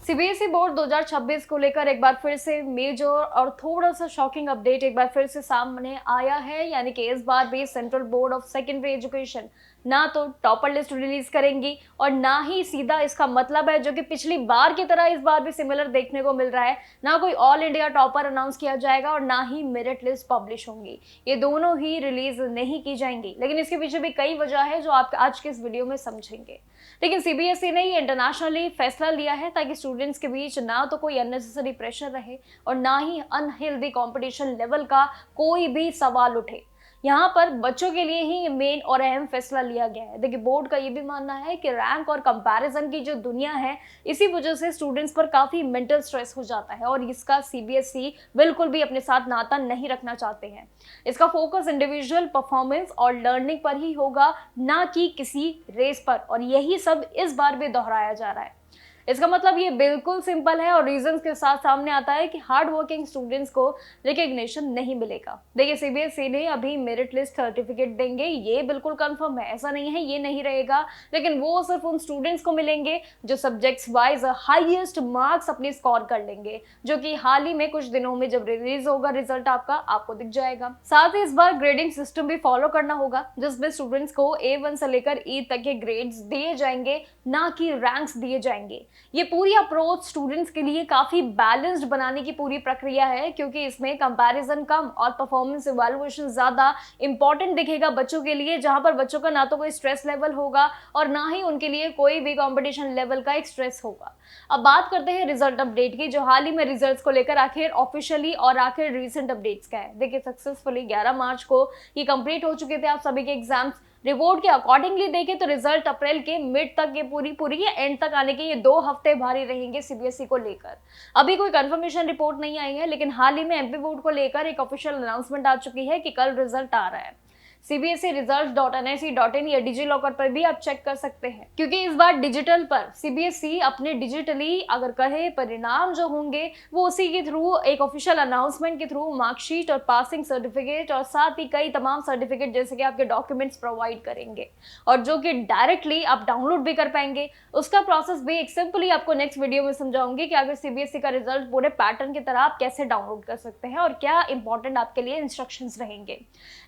CBSE board 2026 को लेकर एक बार फिर से मेजर और थोड़ा सा शॉकिंग अपडेट एक बार फिर से सामने आया है। यानी कि इस बार भी central board of secondary education ना तो टॉपर लिस्ट रिलीज करेंगी और ना ही सीधा इसका मतलब है, जो कि पिछली बार की तरह इस बार भी सिमिलर देखने को मिल रहा है, ना कोई ऑल इंडिया टॉपर अनाउंस किया जाएगा और ना ही मेरिट लिस्ट पब्लिश होंगी। ये दोनों ही रिलीज नहीं की जाएंगी, लेकिन इसके पीछे भी कई वजह है जो आप आज के इस वीडियो में समझेंगे। लेकिन सीबीएसई ने ये इंटरनेशनली फैसला लिया है ताकि स्टूडेंट्स के बीच ना तो कोई अननेसेसरी प्रेशर रहे और ना ही अनहेल्दी कंपटीशन लेवल का कोई भी सवाल उठे। यहाँ पर बच्चों के लिए ही मेन और अहम फैसला लिया गया है। देखिए, बोर्ड का ये भी मानना है कि रैंक और कंपैरिजन की जो दुनिया है, इसी वजह से स्टूडेंट्स पर काफी मेंटल स्ट्रेस हो जाता है और इसका सीबीएसई बिल्कुल भी अपने साथ नाता नहीं रखना चाहते हैं। इसका फोकस इंडिविजुअल परफॉर्मेंस और लर्निंग पर ही होगा, ना कि किसी रेस पर, और यही सब इस बार भी दोहराया जा रहा है। इसका मतलब ये बिल्कुल सिंपल है और रीजंस के साथ सामने आता है कि हार्ड वर्किंग स्टूडेंट्स को रिकग्निशन नहीं मिलेगा। देखिए, सीबीएसई ने अभी मेरिट लिस्ट सर्टिफिकेट देंगे, ये बिल्कुल कंफर्म है, ऐसा नहीं है ये नहीं रहेगा, लेकिन वो सिर्फ उन स्टूडेंट्स को मिलेंगे जो सब्जेक्ट्स वाइज हाईएस्ट मार्क्स अपने स्कोर कर लेंगे, जो कि हाल ही में कुछ दिनों में जब रिलीज होगा रिजल्ट आपको दिख जाएगा। साथ ही इस बार ग्रेडिंग सिस्टम भी फॉलो करना होगा, जिसमें स्टूडेंट्स को A1 से लेकर E तक के ग्रेड्स दिए जाएंगे, ना कि रैंक्स दिए जाएंगे। ये पूरी अप्रोच स्टूडेंट्स के लिए काफी बैलेंस्ड बनाने की पूरी प्रक्रिया है, क्योंकि इसमें कंपैरिजन कम और परफॉर्मेंस इवैल्यूएशन ज्यादा इंपॉर्टेंट दिखेगा बच्चों के लिए, जहां पर बच्चों का ना तो कोई स्ट्रेस लेवल होगा और ना ही उनके लिए कोई भी कंपटीशन लेवल का एक स्ट्रेस होगा। अब बात करते हैं रिजल्ट अपडेट की, जो हाल ही में रिजल्ट्स को लेकर आखिर ऑफिशियली और आखिर रिसेंट अपडेट्स का है। देखिए, सक्सेसफुली 11 मार्च को ये कंप्लीट हो चुके थे आप सभी के एग्जाम्स। रिपोर्ट के अकॉर्डिंगली देखें तो रिजल्ट अप्रैल के मिड तक, ये पूरी एंड तक आने के ये 2 हफ्ते भारी रहेंगे सीबीएसई को लेकर। अभी कोई कंफर्मेशन रिपोर्ट नहीं आई है, लेकिन हाल ही में एमपी बोर्ड को लेकर एक ऑफिशियल अनाउंसमेंट आ चुकी है कि कल रिजल्ट आ रहा है। cbserisults.nic.in या डिजी लॉकर पर भी आप चेक कर सकते हैं, क्योंकि इस बार डिजिटल पर सीबीएसई अपने डिजिटली अगर कहे परिणाम जो होंगे वो उसी के थ्रू एक ऑफिशियल अनाउंसमेंट के थ्रू मार्कशीट और पासिंग सर्टिफिकेट और साथ ही कई तमाम सर्टिफिकेट जैसे कि आपके डॉक्यूमेंट्स प्रोवाइड करेंगे, और जो कि डायरेक्टली आप डाउनलोड भी कर पाएंगे। उसका प्रोसेस भी एक सिंपली आपको नेक्स्ट वीडियो में समझाऊंगी कि अगर सीबीएसई का रिजल्ट पूरे पैटर्न की तरह आप कैसे डाउनलोड कर सकते हैं और क्या इंपॉर्टेंट आपके लिए इंस्ट्रक्शंस रहेंगे।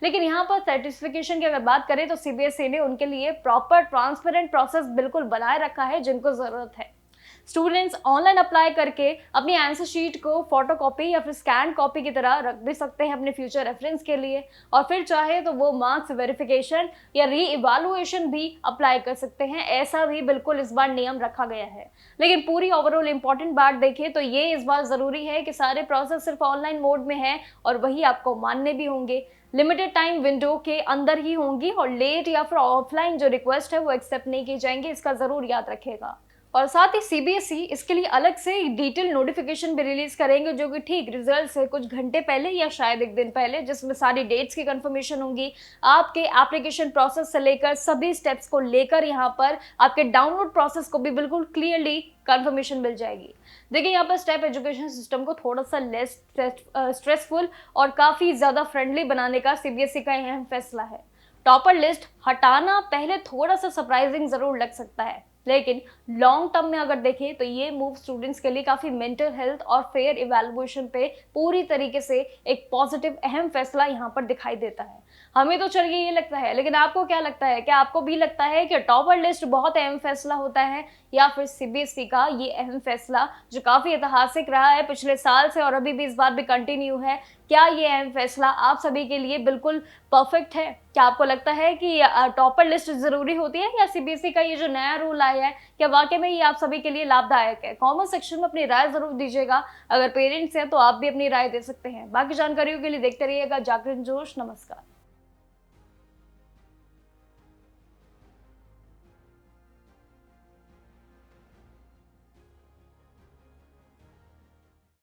लेकिन यहाँ पर सर्टिफिकेशन की अगर बात करें तो सीबीएसई ने उनके लिए प्रॉपर ट्रांसपेरेंट प्रोसेस बिल्कुल बनाए रखा है, जिनको जरूरत है। स्टूडेंट्स ऑनलाइन अप्लाई करके अपनी आंसर शीट को फोटोकॉपी या फिर स्कैन कॉपी की तरह रख भी सकते हैं अपने फ्यूचर रेफरेंस के लिए, और फिर चाहे तो वो मार्क्स वेरिफिकेशन या री इवैल्यूएशन भी अप्लाई कर सकते हैं। ऐसा भी बिल्कुल इस बार नियम रखा गया है। लेकिन पूरी ओवरऑल इंपॉर्टेंट बात देखिए तो ये इस बार जरूरी है कि सारे प्रोसेस सिर्फ ऑनलाइन मोड में है और वही आपको मानने भी होंगे, लिमिटेड टाइम विंडो के अंदर ही होंगी, और लेट या फिर ऑफलाइन जो रिक्वेस्ट है वो एक्सेप्ट नहीं की जाएंगे, इसका जरूर याद रखेगा। और साथ ही सीबीएसई इसके लिए अलग से डिटेल नोटिफिकेशन भी रिलीज करेंगे, जो कि ठीक रिजल्ट से कुछ घंटे पहले या शायद एक दिन पहले, जिसमें सारी डेट्स की कंफर्मेशन होंगी, आपके एप्लीकेशन प्रोसेस से लेकर सभी स्टेप्स को लेकर यहाँ पर आपके डाउनलोड प्रोसेस को भी बिल्कुल क्लियरली कंफर्मेशन मिल जाएगी। देखिए, यहाँ पर स्टेप एजुकेशन सिस्टम को थोड़ा सा लेस स्ट्रेसफुल और काफी ज्यादा फ्रेंडली बनाने का सीबीएसई का अहम फैसला है। टॉपर लिस्ट हटाना पहले थोड़ा सा सरप्राइजिंग जरूर लग सकता है, लेकिन लॉन्ग टर्म में अगर देखें तो ये मूव स्टूडेंट्स के लिए काफी मेंटल हेल्थ और फेयर इवैल्यूएशन पे पूरी तरीके से एक पॉजिटिव अहम फैसला यहाँ पर दिखाई देता है। हमें तो चलिए ये लगता है, लेकिन आपको क्या लगता है? क्या आपको भी लगता है कि टॉपर लिस्ट बहुत अहम फैसला होता है, या फिर सीबीएसई का ये अहम फैसला जो काफी ऐतिहासिक रहा है पिछले साल से और अभी भी इस बार भी कंटिन्यू है, क्या ये अहम फैसला आप सभी के लिए बिल्कुल परफेक्ट है? क्या आपको लगता है कि टॉपर लिस्ट जरूरी होती है, या सीबीएसई का ये जो नया रूल आया है क्या वाकई में ये आप सभी के लिए लाभदायक है? कमेंट सेक्शन में अपनी राय जरूर दीजिएगा। अगर पेरेंट्स हैं तो आप भी अपनी राय दे सकते हैं। बाकी जानकारियों के लिए देखते रहिएगा जागरण जोश। नमस्कार।